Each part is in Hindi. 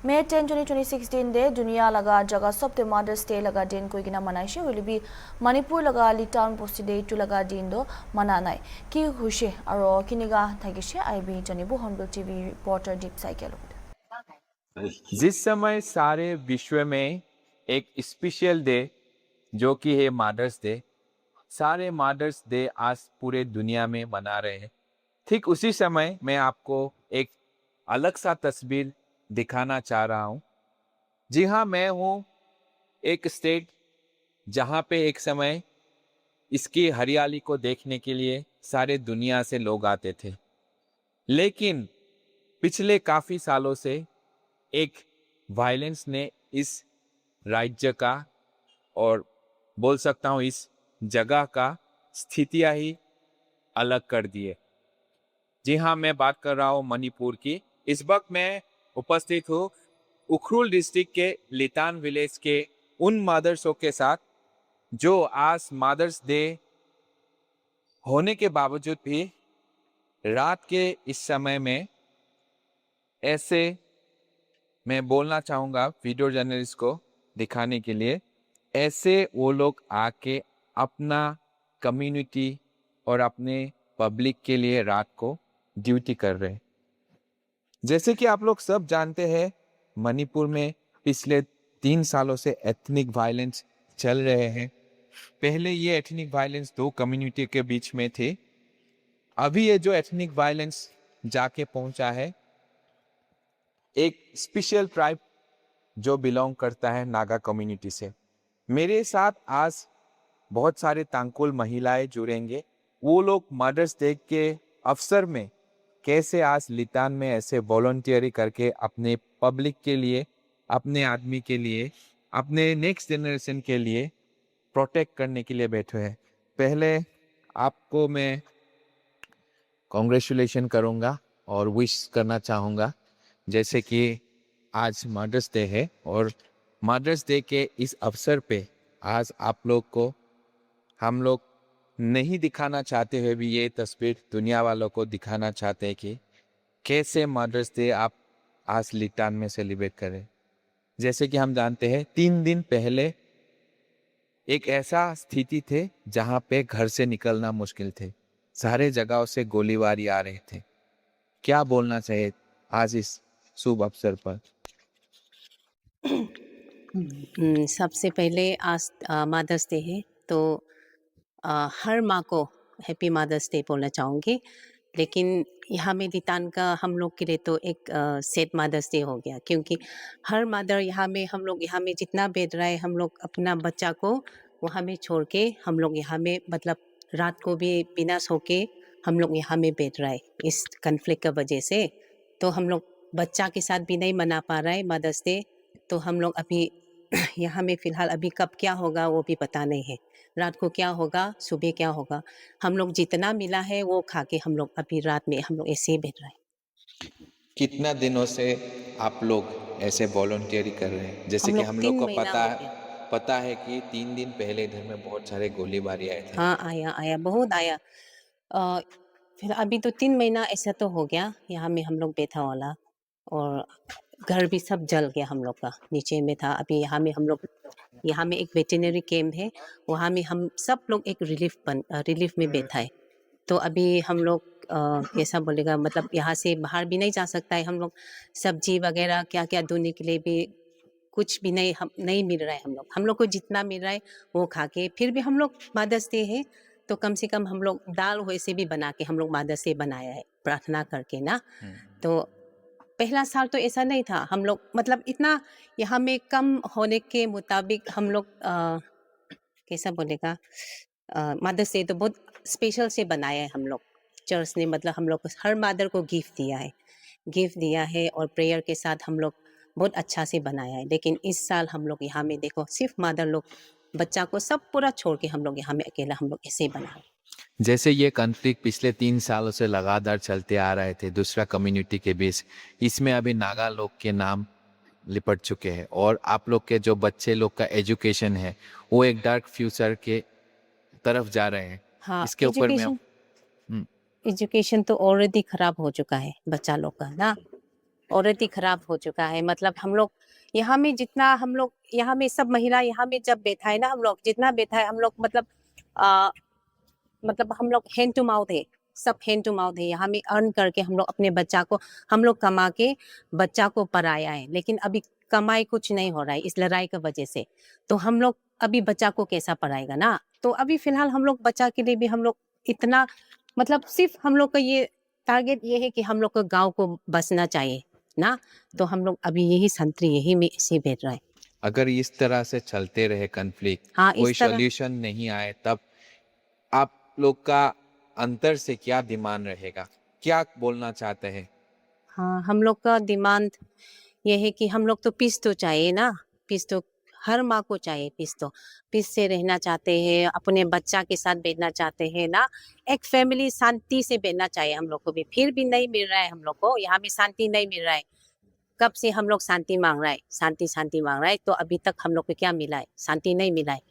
May 10, 2016 de dunia laga jaga sobte Mother's Day laga din koi gina manaishe will be Manipur laga Litan posti day tu laga din do mananai ki hushe aro kiniga thagishe IB janibu Hornbill TV reporter Deep Cycle. जिस समय सारे विश्व में एक स्पेशल डे जो कि है मदर्स डे, सारे मदर्स डे आज पूरे दुनिया में मना रहे हैं। ठीक उसी समय मैं आपको एक अलग सा तस्वीर दिखाना चाह रहा हूँ। जी हाँ, मैं हूँ एक स्टेट जहाँ पे एक समय इसकी हरियाली को देखने के लिए सारे दुनिया से लोग आते थे, लेकिन पिछले काफी सालों से एक वायलेंस ने इस राज्य का और बोल सकता हूँ इस जगह का स्थितियां ही अलग कर दिए। जी हाँ, मैं बात कर रहा हूँ मणिपुर की। इस वक्त मैं उपस्थित हूँ उखरुल डिस्ट्रिक्ट के लितान विलेज के उन मदर्सों के साथ जो आज मदर्स डे होने के बावजूद भी रात के इस समय में ऐसे, मैं बोलना चाहूँगा वीडियो जर्नलिस्ट को दिखाने के लिए, ऐसे वो लोग आके अपना कम्युनिटी और अपने पब्लिक के लिए रात को ड्यूटी कर रहे हैं। जैसे कि आप लोग सब जानते हैं, मणिपुर में पिछले 3 सालों से एथनिक वायलेंस चल रहे हैं। पहले ये एथनिक वायलेंस 2 कम्युनिटी के बीच में थे। अभी ये जो एथनिक वायलेंस जाके पहुंचा है एक स्पेशल ट्राइब जो बिलोंग करता है नागा कम्युनिटी से। मेरे साथ आज बहुत सारे तांकुल महिलाएं जुड़ेंगे। वो लोग मदर्स डे के अवसर में कैसे आज लितान में ऐसे वॉलंटियरी करके अपने पब्लिक के लिए, अपने आदमी के लिए, अपने नेक्स्ट जनरेशन के लिए प्रोटेक्ट करने के लिए बैठे हैं। पहले आपको मैं कॉन्ग्रेचुलेशन करूंगा और विश करना चाहूँगा, जैसे कि आज मदर्स डे है और मदर्स डे के इस अवसर पे आज आप लोग को हम लोग नहीं दिखाना चाहते हुए भी ये तस्वीर दुनिया वालों को दिखाना चाहते हैं कि कैसे मदर्स डे आप आज लितान में सेलिब्रेट करें। जैसे कि हम जानते हैं 3 दिन पहले एक ऐसा स्थिति थे जहां पे घर से निकलना मुश्किल थे, सारे जगहों से गोलीबारी आ रहे थे। क्या बोलना चाहिए आज इस शुभ अवसर पर? सबसे पहले आज मदर्स डे है, तो हर माँ को हैप्पी मदर्स डे बोलना चाहूँगी। लेकिन यहाँ में लितान का हम लोग के लिए तो एक सैड मदर्स डे हो गया, क्योंकि हर मदर यहाँ में जितना बैठ रहा है, हम लोग अपना बच्चा को वहाँ में छोड़ के हम लोग यहाँ में मतलब रात को भी बिना सो के हम लोग यहाँ में बैठ रहा है इस कन्फ्लिक्ट का वजह से। तो हम लोग बच्चा के साथ भी नहीं मना पा रहा है मदर्स डे। तो हम लोग अभी यहाँ में फ़िलहाल अभी कब क्या होगा वो भी पता नहीं है। रात को क्या होगा, सुबह क्या होगा। हम लोग जितना मिला है वो खा के हम लोग अभी रात में हम लोग ऐसे ही बैठ रहे हैं। कितना दिनों से आप लोग ऐसे वॉलंटियरी कर रहे हैं? जैसे हम कि लोग हम लोग 3 को महीना हो गया। पता है कि 3 दिन पहले इधर में बहुत सारे गोलीबारी आए थे। हाँ, आया बहुत आया। फिर अभी तो 3 महीना ऐसा तो हो गया यहाँ में हम लोग बैठा वाला, और घर भी सब जल गया हम लोग का, नीचे में था। अभी यहाँ में हम लोग यहाँ में एक वेटरनरी कैंप है, वहाँ में हम सब लोग एक रिलीफ में बैठा है। तो अभी हम लोग कैसा बोलेगा, मतलब यहाँ से बाहर भी नहीं जा सकता है। हम लोग सब्जी वगैरह क्या-क्या ढूँढने के लिए भी कुछ भी नहीं मिल रहा है। हम लोग को जितना मिल रहा है वो खा के, फिर भी हम लोग मदर्स डे है तो कम से कम हम लोग दाल वैसे भी बना के हम लोग मदर्स डे बनाया है, प्रार्थना करके ना। तो पहला साल तो ऐसा नहीं था। हम लोग मतलब इतना यहाँ में कम होने के मुताबिक हम लोग कैसा बोलेगा, मदर्स डे तो बहुत स्पेशल से बनाया है हम लोग। चर्च ने मतलब हम लोग को हर मदर को गिफ्ट दिया है और प्रेयर के साथ हम लोग बहुत अच्छा से बनाया है। लेकिन इस साल हम लोग यहाँ में देखो सिर्फ मदर लोग बच्चा को सब पूरा छोड़ के हम लोग यहाँ में अकेला हम लोग ऐसे ही बना रहे। जैसे ये कॉन्फ्लिक्ट पिछले 3 सालों से लगातार चलते आ रहे थे दूसरा कम्युनिटी के बीच, इसमें अभी नागा लोग के नाम लिपट चुके हैं और आप लोग के जो बच्चे लोग का एजुकेशन है वो एक डार्क फ्यूचर के तरफ जा रहे हैं। हाँ, इसके ऊपर में एजुकेशन तो ऑलरेडी खराब हो चुका है बच्चा लोग का ना। औरत ही खराब हो चुका है। मतलब हम लोग यहाँ में जितना हम लोग यहाँ में सब महिला यहाँ में जब बैठा है ना, हम लोग जितना बैठा है हम लोग आ, मतलब हम लोग हैंड टू माउथ है, सब हैंड टू माउथ है। यहाँ में अर्न करके हम लोग अपने बच्चा को हम लोग कमा के बच्चा को पढ़ाया है, लेकिन अभी कमाई कुछ नहीं हो रहा है इस लड़ाई की वजह से। तो हम लोग अभी बच्चा को कैसा पढ़ाएगा ना। तो अभी फिलहाल हम लोग बच्चा के लिए भी हम लोग इतना मतलब सिर्फ हम लोग का ये टारगेट ये है कि हम लोग को गांव को बसना चाहिए ना। तो हम लोग अभी यही संतरी यही में इसे बैठ रहा है। अगर इस तरह से चलते रहे कन्फ्लिक्ट, हाँ, कोई इस तरह सॉल्यूशन नहीं आए, तब आप लोग का अंतर से क्या डिमांड रहेगा, क्या बोलना चाहते हैं? हाँ, हम लोग का डिमांड ये है कि हम लोग तो पीस तो चाहिए ना। पीस तो हर माँ को चाहिए। पीस तो पीस से रहना चाहते हैं, अपने बच्चा के साथ बैठना चाहते हैं ना। एक फैमिली शांति से बैठना चाहिए हम लोग को भी। फिर भी नहीं मिल रहा है हम लोग को, यहाँ भी शांति नहीं मिल रहा है। कब से हम लोग शांति मांग रहा है, शांति शांति मांग रहा है, तो अभी तक हम लोग को क्या मिला है? शांति नहीं मिला है।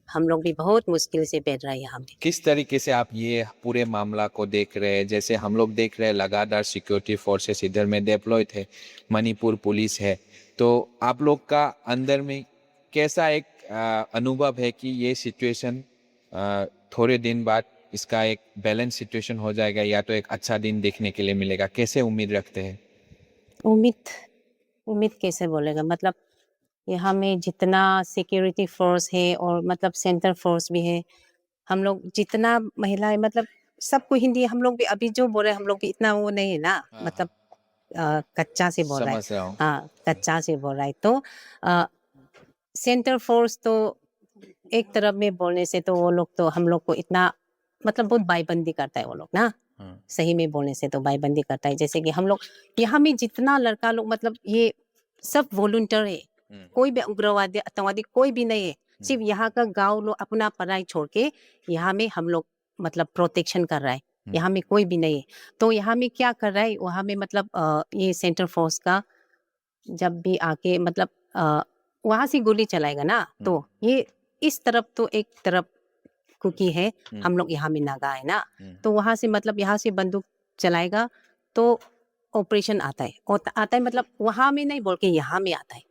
हम लोग भी बहुत मुश्किल से बैठ रहे हैं यहाँ पे। किस तरीके से आप ये पूरे मामला को देख रहे हैं? जैसे हम लोग देख रहे हैं लगातार सिक्योरिटी फोर्सेस इधर में डिप्लॉय थे, मणिपुर पुलिस है, तो आप लोग का अंदर में कैसा एक अनुभव है कि ये सिचुएशन थोड़े दिन बाद इसका एक बैलेंस सिचुएशन हो जाएगा, या तो एक अच्छा दिन देखने के लिए मिलेगा? कैसे उम्मीद रखते हैं? उम्मीद उम्मीद कैसे बोलेगा? मतलब यहाँ में जितना सिक्योरिटी फोर्स है और मतलब सेंटर फोर्स भी है, हम लोग जितना महिलाएं मतलब सबको हिंदी हम लोग भी अभी जो बोल रहे हैं हम लोग भी इतना वो नहीं है ना। हाँ, मतलब कच्चा से बोल रहा है। समझ रहा हूँ। हाँ, कच्चा से बोल रहा है। तो सेंटर फोर्स तो एक तरफ में बोलने से तो वो लोग तो हम लोग को इतना मतलब बहुत बाईबंदी करता है वो लोग ना। सही में बोलने से तो बाईबंदी करता है। जैसे कि हम लोग यहाँ में जितना लड़का लोग मतलब ये सब वॉलंटियर है, कोई भी उग्रवादी आतंकवादी कोई भी नहीं है। सिर्फ यहाँ का गांव लोग अपना पढ़ाई छोड़ के यहाँ में हम लोग मतलब प्रोटेक्शन कर रहा है। यहाँ में कोई भी नहीं है। तो यहाँ में क्या कर रहा है, वहाँ में मतलब ये सेंटर फोर्स का जब भी आके मतलब वहां से गोली चलाएगा ना, तो ये इस तरफ तो एक तरफ कुकी है, हम लोग यहाँ में नागा है ना, तो वहां से मतलब यहाँ से बंदूक चलाएगा तो ऑपरेशन आता है और आता है मतलब वहां में नहीं बोल के यहाँ में आता है।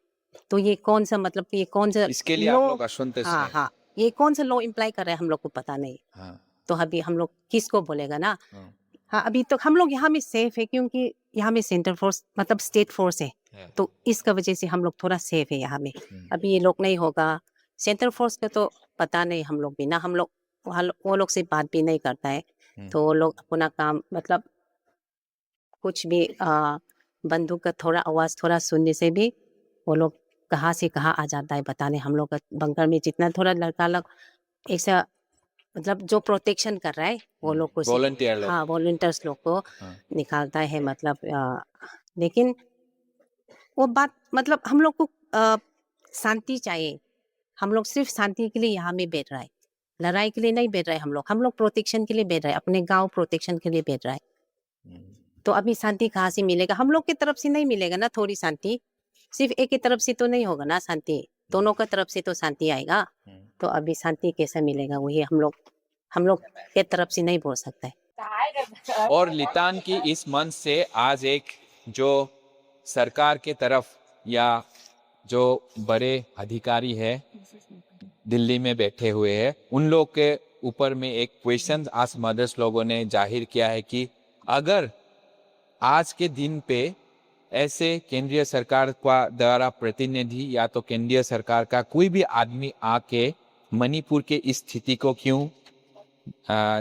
तो ये कौन सा मतलब ये कौन सा इसके लिए आप लोग असंतुष्ट हाँ हैं? हाँ, ये कौन सा लॉ इम्प्लाई कर रहा है हम लोग को पता नहीं। हाँ, तो अभी हम लोग किसको बोलेगा ना। हाँ, हाँ, अभी तो हम लोग यहाँ में सेफ है क्योंकि यहाँ में सेंटर फोर्स मतलब स्टेट फोर्स है, तो इसका वजह से हम लोग थोड़ा सेफ है यहाँ में। अभी ये लोग नहीं होगा सेंटर फोर्स का तो पता नहीं हम लोग भी ना। हम लोग वो लोग से बात भी नहीं करता है, तो वो लोग अपना काम मतलब कुछ भी बंदूक का थोड़ा आवाज थोड़ा सुनने से भी वो लोग कहाँ से कहाँ आ जाता है बताने। हम लोग का बंकर में जितना थोड़ा लड़का लोग ऐसा मतलब जो प्रोटेक्शन कर रहा है वो लोग को वॉलंटियर लोग। हाँ, वॉलंटियर्स लोग को निकालता है मतलब लेकिन वो बात मतलब हम लोग को शांति चाहिए। हम लोग सिर्फ शांति के लिए यहाँ में बैठ रहा है, लड़ाई के लिए नहीं बैठ रहा है। हम लोग प्रोटेक्शन के लिए बैठ रहा है, अपने गांव प्रोटेक्शन के लिए बैठ रहा है। तो अभी शांति कहाँ से मिलेगा? हम लोग की तरफ से नहीं मिलेगा ना थोड़ी शांति। सिर्फ एक ही तरफ से तो नहीं होगा ना शांति, दोनों का तरफ से तो शांति आएगा। तो अभी शांति कैसे मिलेगा वही हम लोग के तरफ से नहीं बोल सकता है। और लितान की इस मंच से आज एक जो सरकार के तरफ या जो बड़े अधिकारी है दिल्ली में बैठे हुए हैं, उन लोग के ऊपर में एक क्वेश्चन आज मदर्स लोगों ने जाहिर किया है कि अगर आज के दिन पे ऐसे केंद्रीय सरकार का द्वारा प्रतिनिधि या तो केंद्रीय सरकार का कोई भी आदमी आके मणिपुर के इस स्थिति को क्यों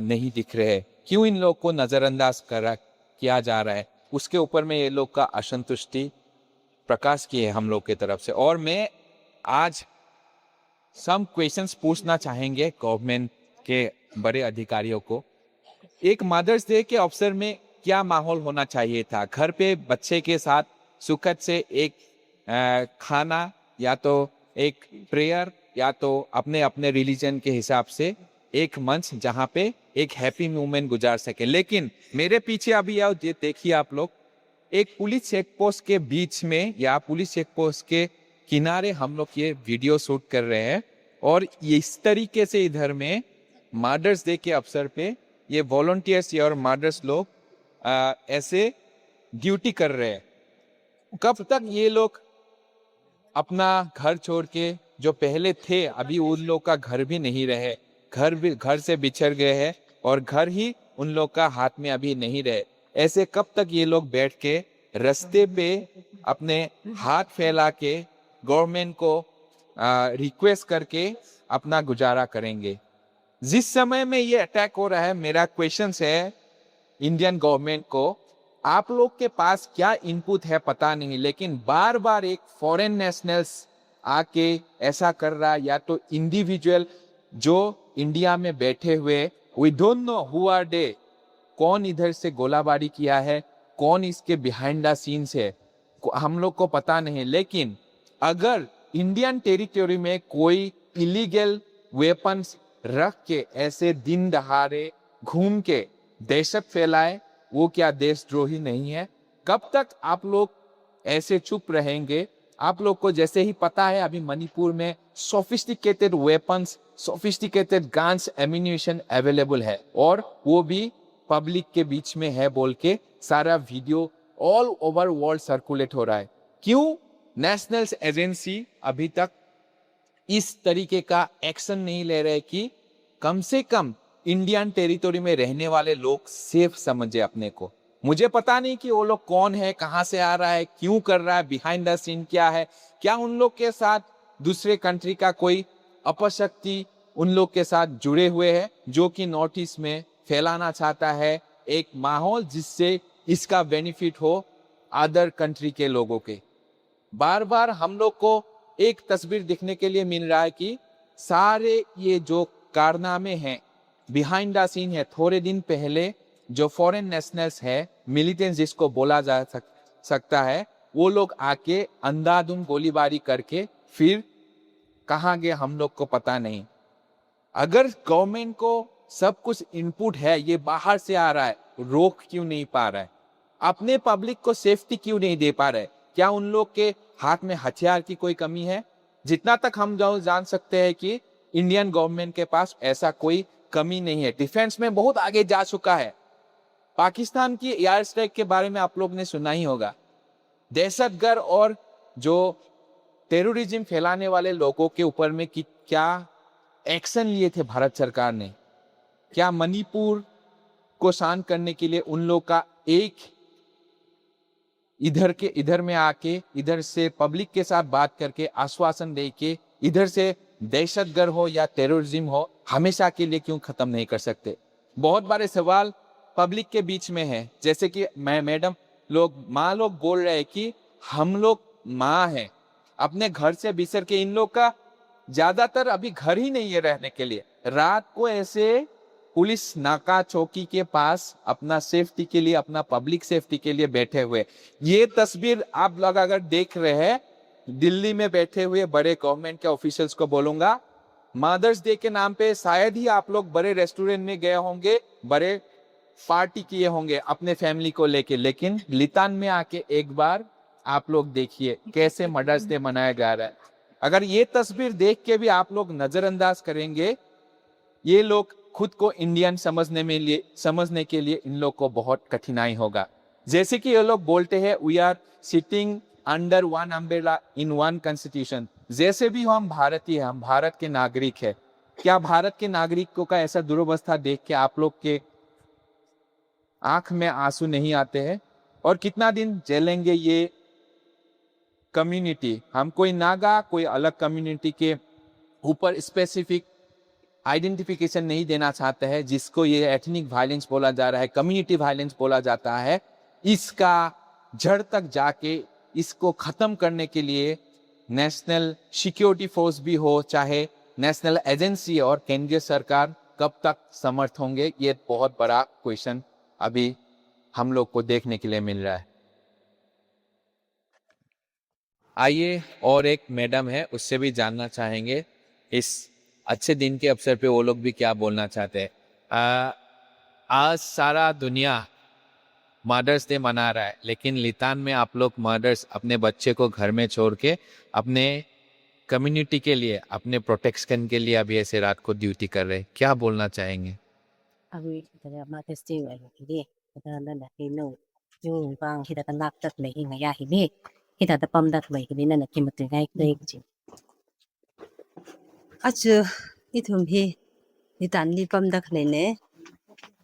नहीं दिख रहे, क्यों इन लोग को नजरअंदाज किया जा रहा है, उसके ऊपर में ये लोग का असंतुष्टि प्रकाश की है हम लोग की तरफ से। और मैं आज सम क्वेश्चंस पूछना चाहेंगे गवर्नमेंट के बड़े अधिकारियों को। एक मदर्स डे के अवसर में क्या माहौल होना चाहिए था? घर पे बच्चे के साथ सुखद से एक खाना या तो एक प्रेयर या तो अपने अपने रिलीजन के हिसाब से एक मंच जहाँ पे एक हैप्पी मोमेंट गुजार सके। लेकिन मेरे पीछे अभी आओ, ये देखिए आप लोग, एक पुलिस चेक पोस्ट के बीच में या पुलिस चेक पोस्ट के किनारे हम लोग ये वीडियो शूट कर रहे हैं और इस तरीके से इधर में मदर्स डे के अवसर पे ये वॉलंटियर्स और मदर्स लोग ऐसे ड्यूटी कर रहे हैं। कब तक ये लोग अपना घर छोड़ के जो पहले थे, अभी उन लोग का घर भी नहीं रहे, घर से बिछड़ गए हैं और घर ही उन लोग का हाथ में अभी नहीं रहे। ऐसे कब तक ये लोग बैठ के रास्ते पे अपने हाथ फैला के गवर्नमेंट को रिक्वेस्ट करके अपना गुजारा करेंगे? जिस समय में ये अटैक हो रहा है, मेरा क्वेश्चन है इंडियन गवर्नमेंट को, आप लोग के पास क्या इनपुट है पता नहीं, लेकिन बार बार एक फॉरेन नेशनल्स आके ऐसा कर रहा, या तो इंडिविजुअल जो इंडिया में बैठे हुए, we don't know who are they, कौन इधर से गोलाबारी किया है, कौन इसके बिहाइंड द सीन्स है, हम लोग को पता नहीं। लेकिन अगर इंडियन टेरिटरी में कोई इलीगल वेपन्स रख के ऐसे दिन दहाड़े घूम के दहशत फैलाए, वो क्या देशद्रोही नहीं है? कब तक आप लोग ऐसे चुप रहेंगे? आप लोग को जैसे ही पता है अभी मणिपुर में sophisticated weapons, sophisticated guns, ammunition available है, और वो भी पब्लिक के बीच में है बोल के सारा video all over world circulate हो रहा है। क्यों नेशनल एजेंसी अभी तक इस तरीके का एक्शन नहीं ले रहे कि कम से कम इंडियन टेरिटरी में रहने वाले लोग सेफ समझे अपने को? मुझे पता नहीं कि वो लोग कौन है, कहां से आ रहा है, क्यों कर रहा है, बिहाइंड द सीन क्या है, क्या उन लोग के साथ दूसरे कंट्री का कोई अपशक्ति उन लोग के साथ जुड़े हुए हैं जो कि नॉर्थ ईस्ट में फैलाना चाहता है एक माहौल जिससे इसका बेनिफिट हो अदर कंट्री के लोगों के। बार बार हम लोग को एक तस्वीर दिखने के लिए मिल रहा है कि सारे ये जो कारनामे हैं, बिहाइंड द सीन है। थोड़े दिन पहले जो फॉरेन नेशनल्स है, मिलिटेंट्स जिसको बोला जा सकता है, वो लोग आके अंधाधुंध गोलीबारी करके फिर कहाँ गए हम लोग को पता नहीं। अगर गवर्नमेंट को सब कुछ इनपुट है, ये बाहर से आ रहा है, रोक क्यों नहीं पा रहा है? अपने पब्लिक को सेफ्टी क्यों नहीं दे पा रहे? क्या उन लोग के हाथ में हथियार की कोई कमी है? जितना तक हम जान सकते हैं कि इंडियन गवर्नमेंट के पास ऐसा कोई कमी नहीं है, डिफेंस में बहुत आगे जा चुका है। पाकिस्तान की एयर स्ट्राइक के बारे में आप लोग ने सुना ही होगा। दहशतगर्द और जो टेररिज्म फैलाने वाले लोगों के ऊपर में क्या एक्शन लिए थे भारत सरकार ने? क्या मणिपुर को शांत करने के लिए उन लोग का एक इधर में आके इधर से पब्लिक के साथ बात करके आश्वासन दे के इधर से दहशतगर्द हो या टेररिज्म हो हमेशा के लिए क्यों खत्म नहीं कर सकते? बहुत बारे सवाल पब्लिक के बीच में है, जैसे कि मैडम लोग, माँ लोग बोल रहे हैं कि हम लोग माँ हैं, अपने घर से बिसर के, इन लोग का ज्यादातर अभी घर ही नहीं है रहने के लिए, रात को ऐसे पुलिस नाका चौकी के पास अपना सेफ्टी के लिए, अपना पब्लिक सेफ्टी के लिए बैठे हुए। ये तस्वीर आप लोग अगर देख रहे हैं, दिल्ली में बैठे हुए बड़े गवर्नमेंट के ऑफिशियल्स को बोलूंगा, मदर्स डे के नाम पे शायद ही आप लोग बड़े रेस्टोरेंट में गए होंगे, बड़े पार्टी किए होंगे अपने फैमिली को लेके, लेकिन लितान में आके एक बार आप लोग देखिए कैसे मदर्स डे मनाया जा रहा है। अगर ये तस्वीर देख के भी आप लोग नजरअंदाज करेंगे, ये लोग खुद को इंडियन समझने के लिए इन लोग को बहुत कठिनाई होगा। जैसे कि ये लोग बोलते हैं we are sitting under one umbrella in one constitution, जैसे भी हम भारतीय हैं, हम भारत के नागरिक हैं। क्या भारत के नागरिकों का ऐसा दुर्वस्था देख के आप लोग के आंख में आंसू नहीं आते हैं? और कितना दिन झेलेंगे ये कम्युनिटी? हम कोई नागा, कोई अलग कम्युनिटी के ऊपर स्पेसिफिक आइडेंटिफिकेशन नहीं देना चाहते हैं, जिसको ये एथनिक वायलेंस बोला जा रहा है, कम्युनिटी वायलेंस बोला जाता है। इसका जड़ तक जाके इसको खत्म करने के लिए नेशनल सिक्योरिटी फोर्स भी हो, चाहे नेशनल एजेंसी और केंद्रीय सरकार कब तक समर्थ होंगे? ये बहुत बड़ा क्वेश्चन अभी हम लोग को देखने के लिए मिल रहा है। आइए और एक मैडम है, उससे भी जानना चाहेंगे इस अच्छे दिन के अवसर पे वो लोग भी क्या बोलना चाहते हैं। आज सारा दुनिया मदर्स डे मना रहा है, लेकिन लितान में आप लोग मदर्स अपने बच्चे को घर में छोड़ के अपने कम्युनिटी के लिए, अपने प्रोटेक्शन के लिए अभी ऐसे रात को ड्यूटी कर रहे हैं, क्या बोलना चाहेंगे? अभी kita Mother's Day lagi ni. Kita nak hino yung bang kita nak tak lagi ngaya ini. हिता त पम दख भाई कि न कि मत गाय जी आज इथुम ही इतान ली पम दख लेने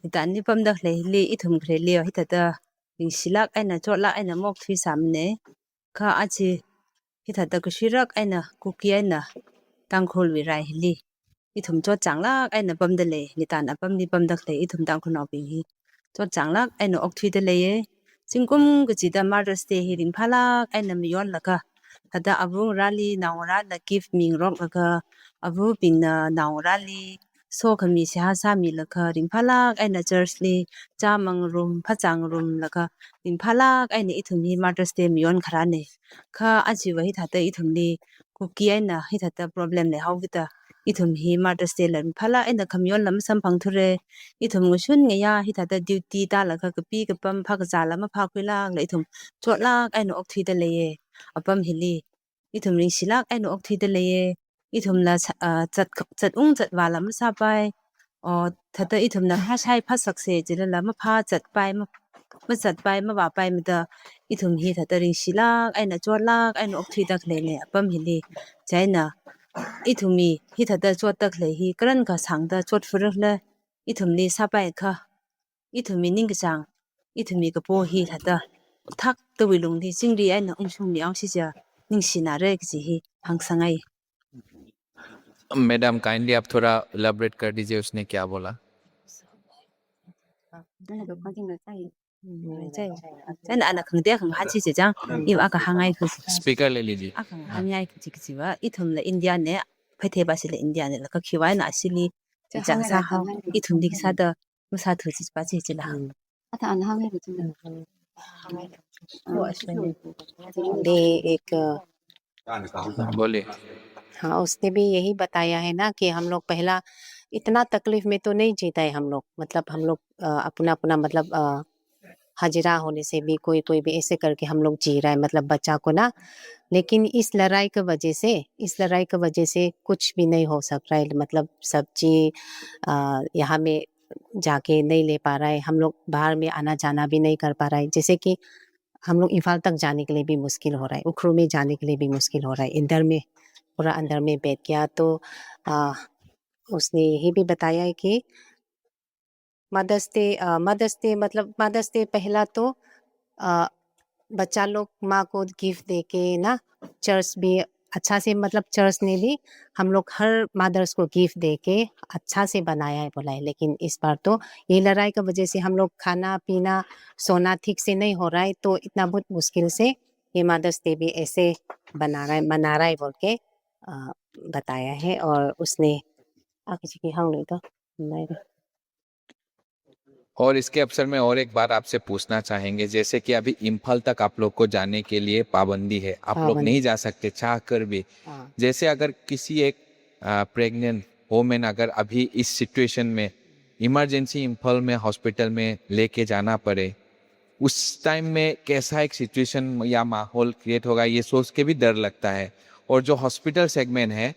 इतान ली पम दख ले ली इथुम घरे लियो हिता त सिलाक आइना चोला आइना मोक थुई सामने का आज हिता त कुशिरक आइना कुकी आइना तांखोल विराय ली इथुम चो चांगला आइना पम दले नितान अपम ली पम दख ले इथुम तांखोल नाउ ही चो चांगला आइना ओक थुई दले ये सिंकुम गजिदा मदर्स डे ही रिंग फाला आइना मियोन लका hada abu rali naura la give ming rok laka abu ping na naura li so khami se ha sa mi laka ring phalak aina church li chamang room phachang room laka ring phalak aina ithum hi mother's day mion khara ne kha aji wa hi thata ithum li ku ki aina hi thata problem le hau gita ithum hi mother's day la phala aina khamyon lam sam phang thure ithum ngusun nge ya hi thata duty ta laka ka pi ka pam pha ka za lama pha khwila la ithum chotlak aina ok thi da le ye apam hili ithum ring silak aina ok thi da le ye ithum la chat chat wala ma sa pai o thata ithum na ha sai pha sakse jila la ma pha chat pai ma chat pai ma wa pai ma da ithum hi thata ring silak aina chotlak aina ok thi dak le ne apam hili chaina ithumi hi thata chot tak le hi kran ka sang da chot furuk le ithum li sa pai kha ithumi ning ka sang ithumi ka po hi thata thak to wilung di jingri aina ungsum ni ang si ja ning sinare ki hi hangsangai madam kindly आप थोड़ा इलाबरेट कर दीजिए उसने क्या बोला. chen ana khangde khang han chi jang i aka hangai khu speaker ले लीजिए. aka hangai khu chi chi wa ithum la india ne phaithe ba sile india ne la ka khiwai na asili jang sa ha ithum dik sa da musa thu chi pa chi chi la दे एक बोलिए. हाँ उसने भी यही बताया है ना कि हम लोग पहला इतना तकलीफ में तो नहीं जीता है हम लोग मतलब हम लोग अपना अपना मतलब हाजिरा होने से भी कोई कोई भी ऐसे करके हम लोग जी रहा है मतलब बच्चा को ना लेकिन इस लड़ाई की वजह से कुछ भी नहीं हो सक रहा है मतलब सब्जी यहाँ में जाके नहीं ले पा रहा है हम लोग बाहर में आना जाना भी नहीं कर पा रहा है जैसे कि हम लोग इम्फाल तक जाने के लिए भी मुश्किल हो रहा है उखरू में जाने के लिए भी मुश्किल हो रहा है इंदर में पूरा अंदर में बैठ गया तो उसने यही भी बताया है कि मदर्स डे मतलब मदर्स डे पहला तो बच्चा लोग माँ को गिफ्ट दे के ना चर्च भी अच्छा से मतलब चर्च ने भी हम लोग हर मदर्स को गिफ्ट दे के अच्छा से बनाया है बोला है लेकिन इस बार तो ये लड़ाई की वजह से हम लोग खाना पीना सोना ठीक से नहीं हो रहा है तो इतना बहुत मुश्किल से ये मदर्स डे भी ऐसे मना रहा है बोल के बताया है और उसने आगे की हाँ नहीं तो नहीं और इसके अवसर में और एक बार आपसे पूछना चाहेंगे जैसे कि अभी इम्फाल तक आप लोग को जाने के लिए पाबंदी है आप लोग नहीं जा सकते चाह कर भी जैसे अगर किसी एक प्रेग्नेंट वोमेन अगर अभी इस सिचुएशन में इमरजेंसी इम्फाल में हॉस्पिटल में लेके जाना पड़े उस टाइम में कैसा एक सिचुएशन या माहौल क्रिएट होगा ये सोच के भी डर लगता है और जो हॉस्पिटल सेगमेंट है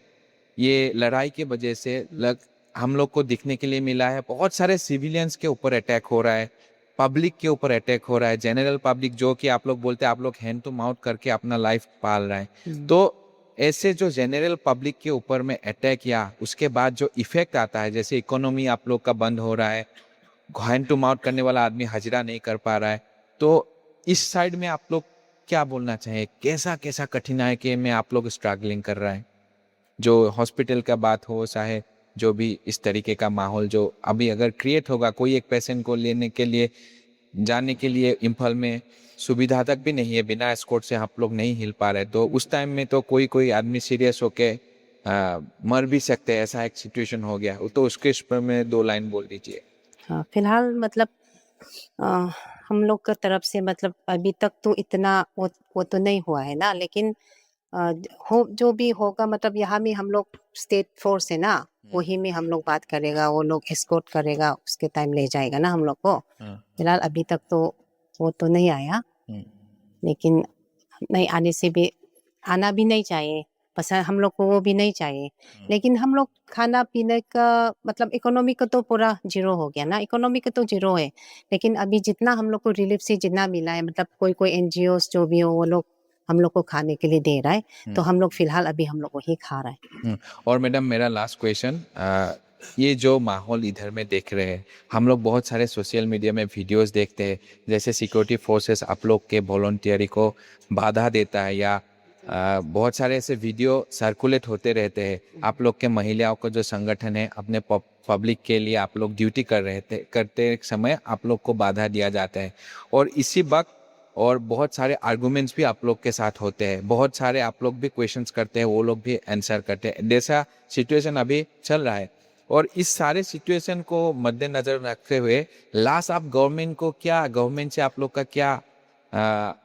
ये लड़ाई की वजह से हम लोग को दिखने के लिए मिला है बहुत सारे सिविलियंस के ऊपर अटैक हो रहा है पब्लिक के ऊपर अटैक हो रहा है जनरल पब्लिक जो कि आप लोग बोलते हैं आप लोग हैंड टू माउथ करके अपना लाइफ पाल रहे हैं तो ऐसे जो जनरल पब्लिक के ऊपर में अटैक या उसके बाद जो इफेक्ट आता है जैसे इकोनॉमी आप लोग का बंद हो रहा है हैंड टू माउथ करने वाला आदमी हाजिरा नहीं कर पा रहा है तो इस साइड में आप लोग क्या बोलना चाहिए कैसा कैसा कठिनाई के में आप लोग स्ट्रगलिंग कर रहा है जो हॉस्पिटल का बात हो चाहे जो भी इस तरीके का माहौल जो अभी अगर क्रिएट होगा कोई एक पेशेंट को लेने के लिए जाने के लिए इम्फाल में सुविधा तक भी नहीं है बिना एस्कॉर्ट से आप लोग नहीं हिल पा रहे तो उस टाइम में तो कोई आदमी सीरियस होके मर भी सकते हैं ऐसा एक सिचुएशन हो गया तो उसके इस पर में 2 लाइन बोल दीजिए. हाँ फिलहाल मतलब हम लोग का तरफ से मतलब अभी तक तो इतना वो तो नहीं हुआ है ना लेकिन हो जो भी होगा मतलब यहाँ में हम लोग स्टेट फोर्स है ना वही में हम लोग बात करेगा वो लोग एस्कॉर्ट करेगा उसके टाइम ले जाएगा ना हम लोग को फिलहाल अभी तक तो वो तो नहीं आया लेकिन नहीं आने से भी आना भी नहीं चाहिए पसंद हम लोग को वो भी नहीं चाहिए लेकिन हम लोग खाना पीने का मतलब इकोनॉमी का तो पूरा जीरो हो गया ना इकोनॉमी का तो जीरो है लेकिन अभी जितना हम लोग को रिलीफ से जितना मिला है मतलब कोई एनजीओ जो भी हो वो लोग हम लोग को खाने के लिए दे रहा है, तो हम लोग फिलहाल अभी हम लोग वही खा रहे हैं। और मैडम मेरा लास्ट क्वेश्चन, ये जो माहौल इधर में देख रहे हैं, हम लोग बहुत सारे सोशल मीडिया में वीडियोस देखते हैं, जैसे सिक्योरिटी फोर्सेस आप लोग के वॉलंटियरी को बाधा देता है, या बहुत सारे ऐसे वीडियो सर्कुलेट होते रहते हैं, आप लोग के महिलाओं का जो संगठन है अपने पब्लिक के लिए आप लोग ड्यूटी करते समय आप लोग को बाधा दिया जाता है, और इसी वक्त और बहुत सारे आर्गुमेंट्स भी आप लोग के साथ होते हैं, बहुत सारे आप लोग भी क्वेश्चंस करते हैं, वो लोग भी आंसर करते हैं, जैसा सिचुएशन अभी चल रहा है। और इस सारे सिचुएशन को मद्देनजर रखते हुए लास्ट आप गवर्नमेंट से आप लोग का क्या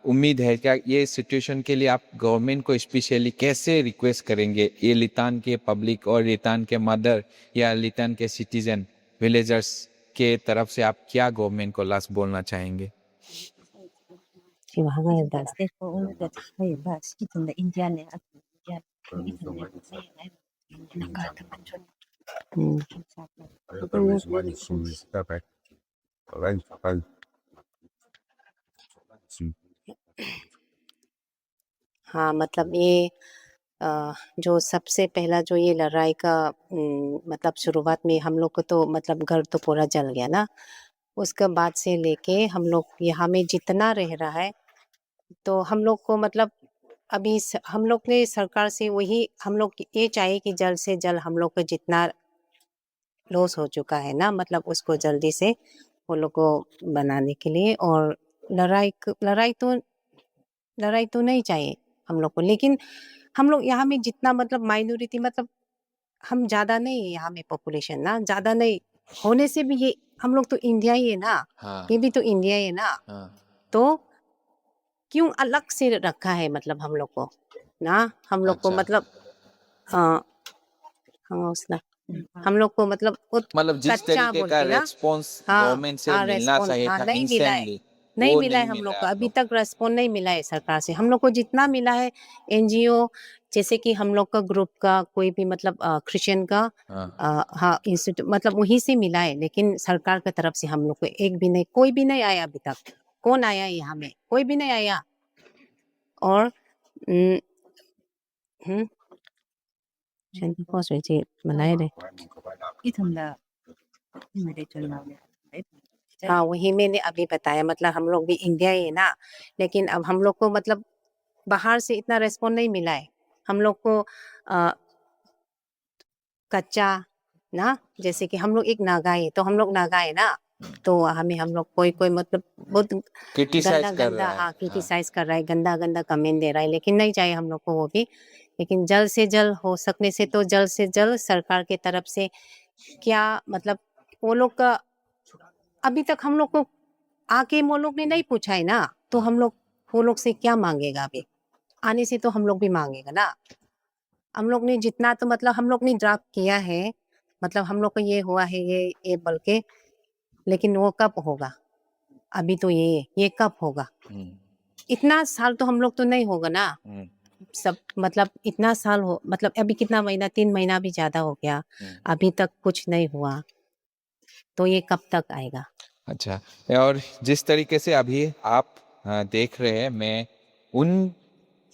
उम्मीद है? क्या ये सिचुएशन के लिए आप गवर्नमेंट को स्पेशली कैसे रिक्वेस्ट करेंगे? ये लितान के पब्लिक और लितान के मदर या लितान के सिटीजन विलेजर्स के तरफ से आप क्या गवर्नमेंट को लास्ट बोलना चाहेंगे? कि वहाँ का दादा State ko ulu da hai bas itum da India ne at India itum ne mai nai nakata panchon हाँ, मतलब ये जो सबसे पहला जो ये लड़ाई का मतलब शुरुआत में हम लोग को तो मतलब घर तो पूरा जल गया ना। उसके बाद से लेके हम लोग यहाँ में जितना रह रहा है, तो हम लोग को मतलब अभी हम लोग ने सरकार से वही हम लोग ये चाहिए कि जल्द से जल्द हम लोग को जितना लॉस हो चुका है ना, मतलब उसको जल्दी से वो लोग को बनाने के लिए, और लड़ाई तो नहीं चाहिए हम लोग को, लेकिन हम लोग यहाँ में जितना मतलब माइनॉरिटी मतलब हम ज़्यादा नहीं है यहाँ में, पॉपुलेशन ना ज़्यादा नहीं होने से भी ये हम लोग तो इंडिया ही है ना, हाँ, ये भी तो इंडिया ही है ना, हाँ, तो क्यों अलग से रखा है मतलब हम लोग को ना, हम लोग को अच्छा। मतलब हौसला हम लोग को मतलब जिस कच्चा तरीके बोल का के ना, रेस्पॉन्स हाँ गवर्नमेंट से हाँ मिलना रेस्पॉन्ड चाहिए हाँ था नहीं मिला है, इंस्टेंटली, नहीं वो मिला है नहीं हम मिला लोग है को, आप अभी लोग तक रेस्पॉन्ड नहीं मिला है सरकार से। हम लोग को जितना मिला है एनजीओ, जैसे कि हम लोग का ग्रुप का कोई भी मतलब क्रिश्चियन का हाँ, हाँ इंस्टीट्यूट मतलब वहीं से मिला है, लेकिन सरकार की तरफ से हम लोग को एक भी नहीं, कोई भी नहीं आया अभी तक। कौन आया यहाँ में? कोई भी नहीं आया। और हम्म, हम्म, शांति पोस्ट हुई थी, मनाए रहे। itum da mere chulna ne हाँ वही मैंने अभी बताया, मतलब हम लोग भी इंडिया ही है ना, लेकिन अब हम लोग को मतलब बाहर से इतना रेस्पॉन्ड नहीं मिला है। हम लोग को कच्चा ना, जैसे कि हम लोग एक नागा है, तो हम लोग नागा है ना, तो हमें हम लोग कोई मतलब बहुत क्रिटिसाइज गंदा कर गंदा रहा है। हाँ क्रिटिसाइज कर रहा है, गंदा गंदा कमेंट दे रहा है, लेकिन नहीं चाहिए हम लोग को वो भी। लेकिन जल्द से जल्द हो सकने से तो जल्द से जल्द सरकार की तरफ से क्या मतलब वो लोग का अभी तक हम लोग को आके वो लोग ने नहीं पूछा है ना, तो हम लोग वो लोग से क्या मांगेगा? अभी आने से तो हम लोग भी मांगेगा ना। हम लोग ने जितना तो मतलब हम लोग ने ड्राफ्ट किया है, मतलब हम लोग को ये हुआ है ये बोल के, लेकिन वो कब होगा? अभी तो ये कब होगा? हम्म, इतना साल तो हम लोग तो नहीं होगा ना, हम्म, सब मतलब इतना साल हो मतलब अभी कितना महीना, 3 महीना भी ज्यादा हो गया, अभी तक कुछ नहीं हुआ, तो ये कब तक आएगा? अच्छा। और जिस तरीके से अभी आप देख रहे हैं, मैं उन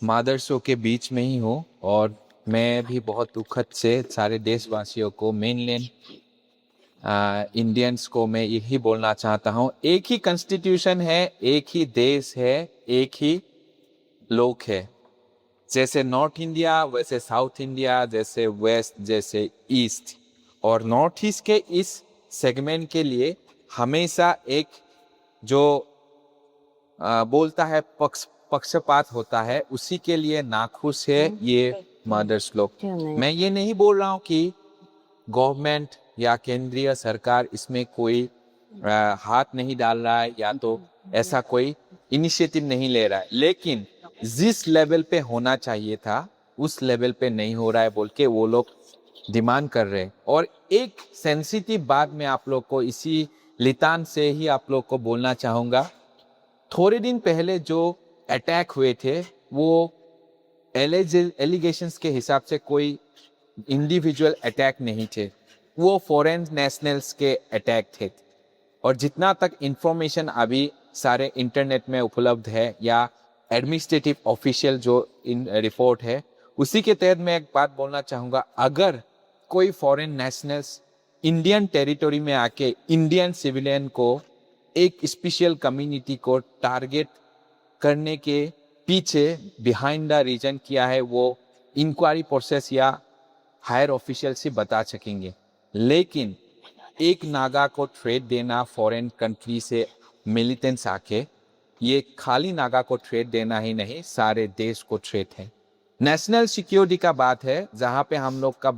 मादरसों के बीच में ही हूँ, और मैं भी बहुत दुखद से सारे देशवासियों को, मेनलैंड इंडियंस को मैं यही बोलना चाहता हूँ, एक ही कॉन्स्टिट्यूशन है, एक ही देश है, एक ही लोग है। जैसे नॉर्थ इंडिया वैसे साउथ इंडिया, जैसे वेस्ट जैसे ईस्ट, और नॉर्थ ईस्ट के इस सेगमेंट के लिए हमेशा एक जो बोलता है पक्षपात होता है, उसी के लिए नाखुश है ये मदर्स लोग। क्यों नहीं? मैं ये नहीं बोल रहा हूँ कि गवर्नमेंट या केंद्रीय सरकार इसमें कोई हाथ नहीं डाल रहा है, या तो ऐसा कोई इनिशिएटिव नहीं ले रहा है, लेकिन जिस लेवल पे होना चाहिए था उस लेवल पे नहीं हो रहा है बोल के वो लोग डिमांड कर रहे हैं। और एक सेंसिटिव बात मैं आप लोग को इसी लितान से ही आप लोग को बोलना चाहूँगा, थोड़े दिन पहले जो अटैक हुए थे वो एलिगेशंस के हिसाब से कोई इंडिविजुअल अटैक नहीं थे, वो फॉरेन नेशनल्स के अटैक थे। और जितना तक इंफॉर्मेशन अभी सारे इंटरनेट में उपलब्ध है या एडमिनिस्ट्रेटिव ऑफिशियल जो इन रिपोर्ट है उसी के तहत मैं एक बात बोलना चाहूँगा, अगर कोई फॉरेन नेशनल्स इंडियन टेरिटरी में आके इंडियन सिविलियन को एक स्पेशल कम्युनिटी को टारगेट करने के पीछे बिहाइंड द रीजन क्या है वो इंक्वायरी प्रोसेस या हायर ऑफिशियल से बता सकेंगे। लेकिन एक नागा को ट्रेड देना फॉरेन कंट्री से मिलिटेंट्स आके, ये खाली नागा को ट्रेड देना ही नहीं, सारे देश को ट्रेड है। नेशनल सिक्योरिटी का बात है, जहाँ पे हम लोग का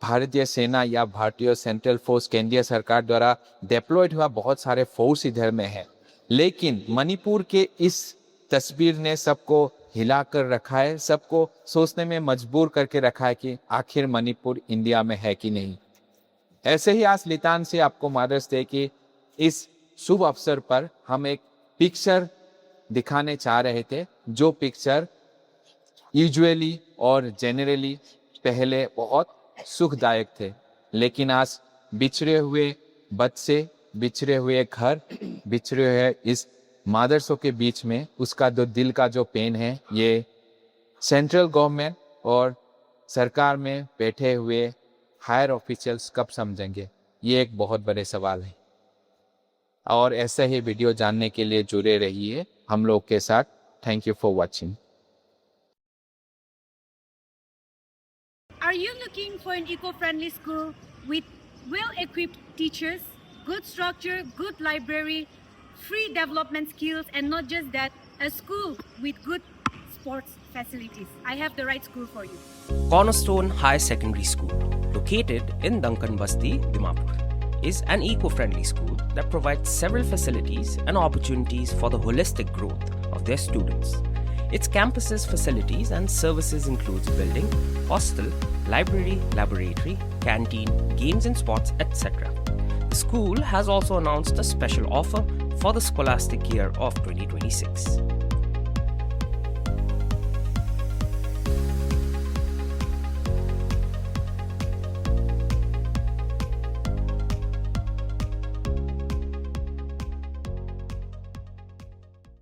भारतीय सेना या भारतीय सेंट्रल फोर्स केंद्रीय सरकार द्वारा डिप्लॉयड हुआ बहुत सारे फोर्स इधर में है। लेकिन मणिपुर के इस तस्वीर ने सबको हिला कर रखा है, सबको सोचने में मजबूर करके रखा है कि आखिर मणिपुर इंडिया में है कि नहीं। ऐसे ही आज लितान से आपको मदर्स डे की इस शुभ अवसर पर हम एक पिक्चर दिखाने चाह रहे थे, जो पिक्चर यूजुअली और जनरली पहले बहुत सुखदायक थे, लेकिन आज बिछड़े हुए बच्चे, बिछड़े हुए घर, बिछड़े हुए इस मदरसों के बीच में उसका जो दिल का जो पेन है, ये सेंट्रल गवर्नमेंट और सरकार में बैठे हुए हायर ऑफिशियल्स कब समझेंगे, ये एक बहुत बड़े सवाल है। और ऐसे ही वीडियो जानने के लिए जुड़े रहिए हम लोग के साथ। Thank you for watching. Are you looking for an eco-friendly school with well-equipped teachers, good structure, good library, free development skills, and not just that, a school with good sports facilities? I have the right school for you. Cornerstone High Secondary School, located in Duncan Basti, Dimapur, is an eco-friendly school that provides several facilities and opportunities for the holistic growth of their students. Its campus's facilities and services includes building, hostel, library, laboratory, canteen, games and sports, etc. The school has also announced a special offer for the scholastic year of 2026.